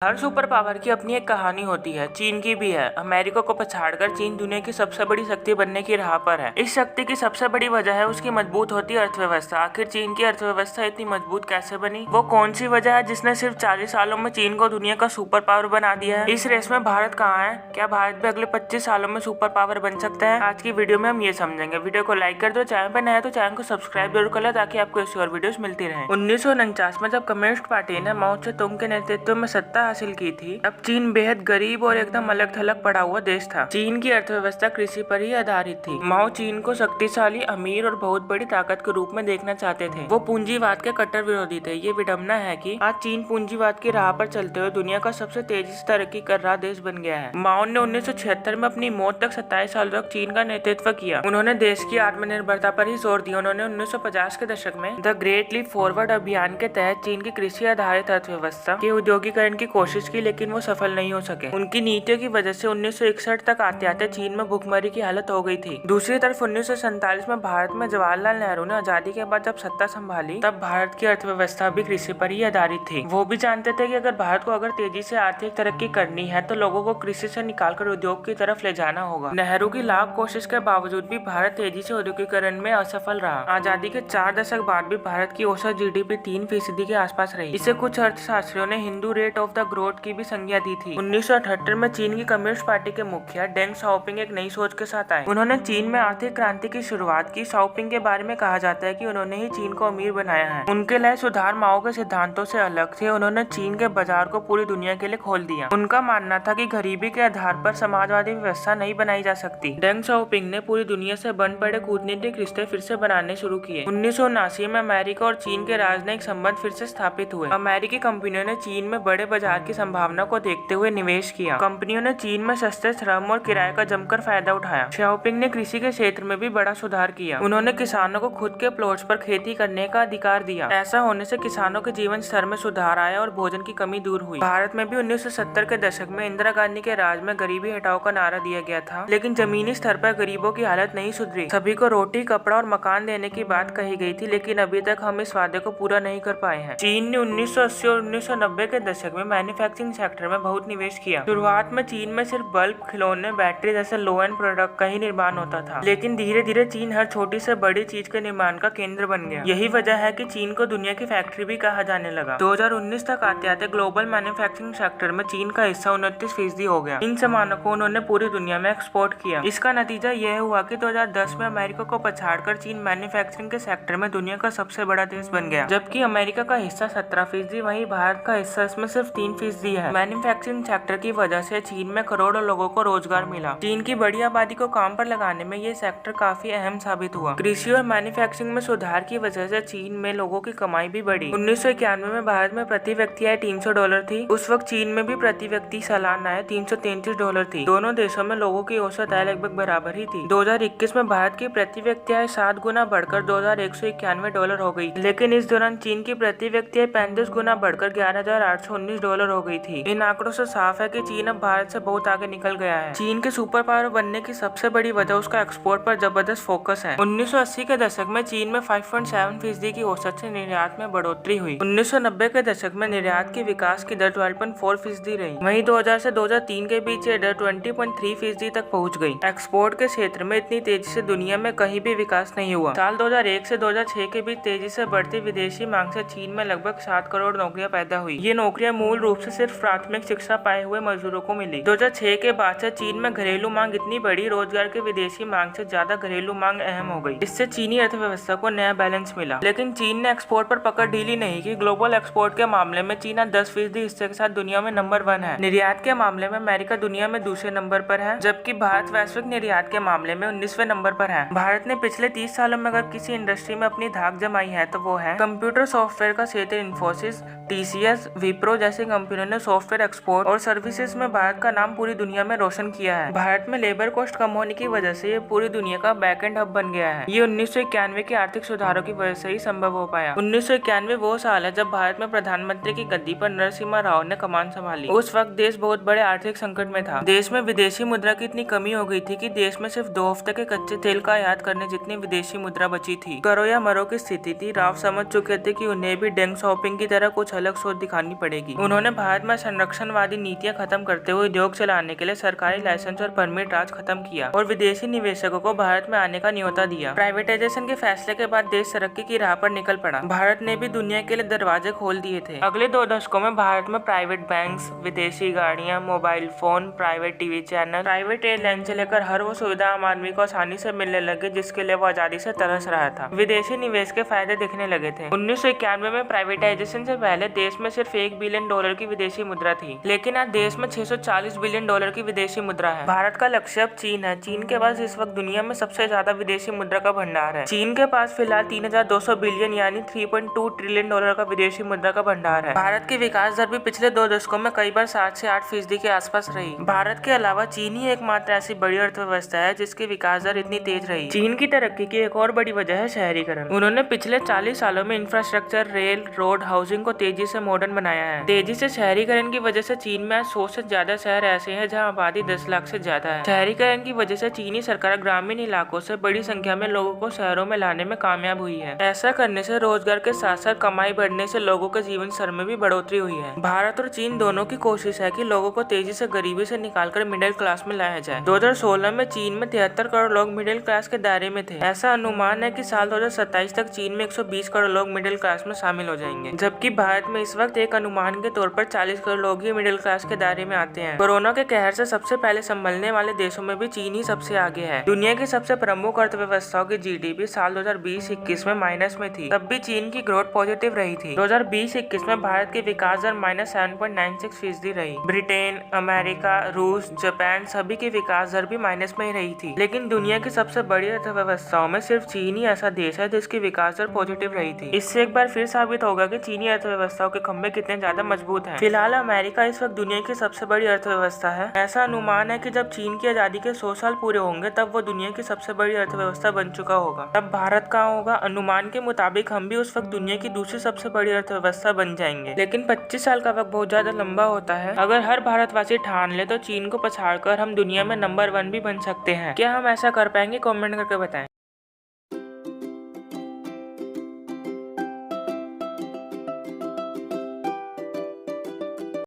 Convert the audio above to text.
हर super power की अपनी एक कहानी होती है। चीन की भी है। अमेरिका को पछाड़कर चीन दुनिया की सबसे बड़ी शक्ति बनने की राह पर है। इस शक्ति की सबसे बड़ी वजह है उसकी मजबूत होती अर्थव्यवस्था। आखिर चीन की अर्थव्यवस्था इतनी मजबूत कैसे बनी? वो कौन सी वजह है जिसने सिर्फ 40 सालों में चीन को दुनिया का सुपर पावर बना दिया है? इस रेस में भारत कहाँ है? क्या भारत भी अगले 25 सालों में सुपर पावर बन सकता है? आज की वीडियो में हम ये समझेंगे। वीडियो को लाइक कर दो, चैनल पर नया है तो चैनल को सब्सक्राइब जरूर कर लो ताकि आपको ऐसी और वीडियोस मिलती रहे। 1949 में जब कम्युनिस्ट पार्टी ने माओ से तुंग के नेतृत्व में सत्ता हासिल की थी, अब चीन बेहद गरीब और एकदम अलग थलग पड़ा हुआ देश था। चीन की अर्थव्यवस्था कृषि पर ही आधारित थी। माओ चीन को शक्तिशाली, अमीर और बहुत बड़ी ताकत के रूप में देखना चाहते थे। वो पूंजीवाद के कट्टर विरोधी थे। ये विडम्बना है कि आज चीन पूंजीवाद की राह पर चलते हुए दुनिया का सबसे तेजी से तरक्की कर रहा देश बन गया है। माओ ने 1976 में अपनी मौत तक 27 साल तक चीन का नेतृत्व किया। उन्होंने देश की आत्मनिर्भरता पर ही जोर दिया। उन्होंने 1950 के दशक में द ग्रेट लीप फॉरवर्ड अभियान के तहत चीन की कृषि आधारित अर्थव्यवस्था के उद्योगीकरण की कोशिश की, लेकिन वो सफल नहीं हो सके। उनकी नीतियों की वजह से 1961 तक आते आते चीन में भूखमरी की हालत हो गई थी। दूसरी तरफ 1947 में भारत में जवाहरलाल नेहरू ने आजादी के बाद जब सत्ता संभाली, तब भारत की अर्थव्यवस्था भी कृषि पर ही आधारित थी। वो भी जानते थे कि अगर भारत को तेजी से आर्थिक तरक्की करनी है तो लोगों को कृषि से निकालकर उद्योग की तरफ ले जाना होगा। नेहरू की लाख कोशिश के बावजूद भी भारत तेजी से औद्योगिकरण में असफल रहा। आजादी के 4 दशक बाद भी भारत की औसत जीडीपी 3% के आसपास रही। इसे कुछ अर्थशास्त्रियों ने Hindu rate of the growth की भी संज्ञा दी थी। 1978 में चीन की कम्युनिस्ट पार्टी के मुखिया डेंग शाओपिंग एक नई सोच के साथ आए। उन्होंने चीन में आर्थिक क्रांति की शुरुआत की। शाओपिंग के बारे में कहा जाता है कि उन्होंने ही चीन को अमीर बनाया है। उनके लिए सुधार माओ के सिद्धांतों से अलग थे। उन्होंने चीन के बाजार को पूरी दुनिया के लिए खोल दिया। उनका मानना था कि गरीबी के आधार पर समाजवादी व्यवस्था नहीं बनाई जा सकती। डेंग शाओपिंग ने पूरी दुनिया से बन पड़े कूटनीतिक रिश्ते फिर से बनाने शुरू किए। 1979 में अमेरिका और चीन के राजनयिक संबंध फिर से स्थापित हुए। अमेरिकी कंपनियों ने चीन में बड़े बाजार की संभावना को देखते हुए निवेश किया। कंपनियों ने चीन में सस्ते श्रम और किराए का जमकर फायदा उठाया। शाओपिंग ने कृषि के क्षेत्र में भी बड़ा सुधार किया। उन्होंने किसानों को खुद के प्लॉट्स पर खेती करने का अधिकार दिया। ऐसा होने से किसानों के जीवन स्तर में सुधार आया और भोजन की कमी दूर हुई। भारत में भी 1970 के दशक में इंदिरा गांधी के राज में गरीबी हटाओ का नारा दिया गया था, लेकिन जमीनी स्तर पर गरीबों की हालत नहीं सुधरी। सभी को रोटी, कपड़ा और मकान देने की बात कही गई थी, लेकिन अभी तक हम इस वादे को पूरा नहीं कर पाए हैं। चीन ने 1980 और 1990 के दशक में मैन्युफैक्चरिंग सेक्टर में बहुत निवेश किया। शुरुआत में चीन में सिर्फ बल्ब, खिलौने, बैटरी जैसे लो एंड प्रोडक्ट का ही निर्माण होता था, लेकिन धीरे धीरे चीन हर छोटी से बड़ी चीज के निर्माण का केंद्र बन गया। यही वजह है कि चीन को दुनिया की फैक्ट्री भी कहा जाने लगा। 2019 तक आते आते ग्लोबल मैन्युफैक्चरिंग सेक्टर में चीन का हिस्सा 29% हो गया। इन सामानों को उन्होंने पूरी दुनिया में एक्सपोर्ट किया। इसका नतीजा यह हुआ कि 2010 में अमेरिका को पछाड़कर चीन मैन्युफैक्चरिंग के सेक्टर में दुनिया का सबसे बड़ा देश बन गया। जबकि अमेरिका का हिस्सा 17%, वहीं भारत का हिस्सा इसमें सिर्फ 3% है। मैन्युफैक्चरिंग सेक्टर की वजह से चीन में करोड़ों लोगं को रोजगार मिला। चीन की बड़ी आबादी को काम पर लगाने में ये सेक्टर काफी अहम साबित हुआ। कृषि और मैन्युफैक्चरिंग में सुधार की वजह से चीन में लोगों की कमाई भी बढ़ी। 1991 में भारत में प्रति व्यक्ति आय $300 थी। उस वक्त चीन में भी प्रति व्यक्ति सालाना आय $333 थी। दोनों देशों में लोगों की औसत आय लगभग बराबर ही थी। 2021 में भारत की प्रति व्यक्ति आय 7 गुना बढ़कर $2191 हो गई, लेकिन इस दौरान चीन की प्रति व्यक्ति आय 35 गुना बढ़कर $11,819 हो गई थी। इन आंकड़ों से साफ है कि चीन अब भारत से बहुत आगे निकल गया है। चीन के सुपर पावर बनने की सबसे बड़ी वजह उसका एक्सपोर्ट पर जबरदस्त फोकस है। 1980 के दशक में चीन में 5.7% की औसत से निर्यात में बढ़ोतरी हुई। 1990 के दशक में निर्यात के विकास की दर 12.4% रही। वहीं 2000 से 2003 के बीच ये दर 20.3% तक पहुंच गई। एक्सपोर्ट के क्षेत्र में इतनी तेजी से दुनिया में कहीं भी विकास नहीं हुआ। साल 2001 से 2006 के बीच तेजी से बढ़ती विदेशी मांग से चीन में लगभग 7 करोड़ नौकरियां पैदा हुई। ये नौकरियां मूल रूप से सिर्फ प्राथमिक शिक्षा पाए हुए मजदूरों को मिली। 2006 के बाद से चीन में घरेलू मांग इतनी बड़ी, रोजगार के विदेशी मांग से ज्यादा घरेलू मांग अहम हो गई। इससे चीनी अर्थव्यवस्था को नया बैलेंस मिला। लेकिन चीन ने एक्सपोर्ट पर पकड़ ढीली नहीं की। ग्लोबल एक्सपोर्ट के मामले में चीन 10% हिस्से के साथ दुनिया में नंबर 1 है। निर्यात के मामले में अमेरिका दुनिया में दूसरे नंबर पर है, जबकि भारत वैश्विक निर्यात के मामले में 19वें नंबर पर है। भारत ने पिछले 30 सालों में अगर किसी इंडस्ट्री में अपनी धाक जमाई है तो वो है कंप्यूटर सॉफ्टवेयर का क्षेत्र। इन्फोसिस, TCS, विप्रो जैसी कंपनियों ने सॉफ्टवेयर एक्सपोर्ट और सर्विसेज में भारत का नाम पूरी दुनिया में रोशन किया है। भारत में लेबर कॉस्ट कम होने की वजह से ये पूरी दुनिया का बैकएंड हब बन गया है। ये 1991 के आर्थिक सुधारों की वजह से ही संभव हो पाया। 1991 वो साल है जब भारत में प्रधानमंत्री की गद्दी पर नरसिम्हा राव ने कमान संभाली। उस वक्त देश बहुत बड़े आर्थिक संकट में था। देश में विदेशी मुद्रा की इतनी कमी हो गई थी कि देश में सिर्फ 2 हफ्ते के कच्चे तेल का आयात करने जितनी विदेशी मुद्रा बची थी। करो या मरो की स्थिति थी। राव समझ चुके थे कि उन्हें भी डेंग शाओपिंग की तरह कुछ अलग सोच दिखानी पड़ेगी। उन्होंने उन्होंने भारत में संरक्षणवादी नीतियां खत्म करते हुए उद्योग चलाने के लिए सरकारी लाइसेंस और परमिट राज खत्म किया और विदेशी निवेशकों को भारत में आने का न्योता दिया। प्राइवेटाइजेशन के फैसले के बाद देश तरक्की की राह पर निकल पड़ा। भारत ने भी दुनिया के लिए दरवाजे खोल दिए थे। अगले 2 दशकों में भारत में प्राइवेट बैंक्स, विदेशी गाड़ियां, mobile phone, private TV channel, private airline से लेकर हर वो सुविधा आम आदमी को आसानी से मिलने लगी जिसके लिए वो आजादी से तरस रहा था। विदेशी निवेश के फायदे दिखने लगे थे। 1991 में प्राइवेटाइजेशन से पहले देश में सिर्फ $1 बिलियन की विदेशी मुद्रा थी, लेकिन आज देश में $640 बिलियन की विदेशी मुद्रा है। भारत का लक्ष्य अब चीन है। चीन के पास इस वक्त दुनिया में सबसे ज्यादा विदेशी मुद्रा का भंडार है। चीन के पास फिलहाल 3200 बिलियन यानी $3.2 ट्रिलियन का विदेशी मुद्रा का भंडार है। भारत की विकास दर भी पिछले 2 दशकों में कई बार 7 से 8% के आसपास रही। भारत के अलावा चीन ही एकमात्र ऐसी बड़ी अर्थव्यवस्था है जिसकी विकास दर इतनी तेज रही। चीन की तरक्की की एक और बड़ी वजह है शहरीकरण। उन्होंने पिछले 40 सालों में इंफ्रास्ट्रक्चर, रेल, रोड, हाउसिंग को तेजी से मॉडर्न बनाया है। तेजी से शहरीकरण की वजह से चीन में आज 100 से ज्यादा शहर ऐसे हैं जहां आबादी 10 लाख से ज्यादा है। शहरीकरण की वजह से चीनी सरकार ग्रामीण इलाकों से बड़ी संख्या में लोगों को शहरों में लाने में कामयाब हुई है। ऐसा करने से रोजगार के साथ साथ कमाई बढ़ने से लोगों के जीवन स्तर में भी बढ़ोतरी हुई है। भारत और चीन दोनों की कोशिश है कि लोगों को तेजी से गरीबी से निकालकर मिडिल क्लास में लाया जाए। 2016 में चीन में 73 करोड़ लोग मिडिल क्लास के दायरे में थे। ऐसा अनुमान है कि साल 2027 तक चीन में 120 करोड़ लोग मिडिल क्लास में शामिल हो जाएंगे, जबकि भारत में इस वक्त एक अनुमान के तौर पर 40 करोड़ लोग ही मिडिल क्लास के दायरे में आते हैं। कोरोना के कहर से सबसे पहले संभलने वाले देशों में भी चीन ही सबसे आगे है। दुनिया की सबसे प्रमुख अर्थव्यवस्थाओं की जीडीपी साल 2020-21 में माइनस में थी, तब भी चीन की ग्रोथ पॉजिटिव रही थी। 2020-21 में भारत की विकास दर -7.96% रही। ब्रिटेन, अमेरिका, रूस, जापान सभी की विकास दर भी माइनस में ही रही थी। लेकिन दुनिया की सबसे बड़ी अर्थव्यवस्थाओं में सिर्फ चीन ही ऐसा देश है जिसकी विकास दर पॉजिटिव रही थी। इससे एक बार फिर साबित होगा कि चीनी अर्थव्यवस्थाओं के खंभे कितने ज्यादा मजबूत हैं। फिलहाल अमेरिका इस वक्त दुनिया की सबसे बड़ी अर्थव्यवस्था है। ऐसा अनुमान है कि जब चीन की आजादी के 100 साल पूरे होंगे तब वो दुनिया की सबसे बड़ी अर्थव्यवस्था बन चुका होगा। तब भारत कहाँ होगा? अनुमान के मुताबिक हम भी उस वक्त दुनिया की दूसरी सबसे बड़ी अर्थव्यवस्था बन जाएंगे। लेकिन 25 साल का वक्त बहुत ज्यादा लंबा होता है। अगर हर भारतवासी ठान ले तो चीन को पछाड़कर हम दुनिया में नंबर 1 भी बन सकते हैं। क्या हम ऐसा कर पाएंगे? कमेंट करके बताएं।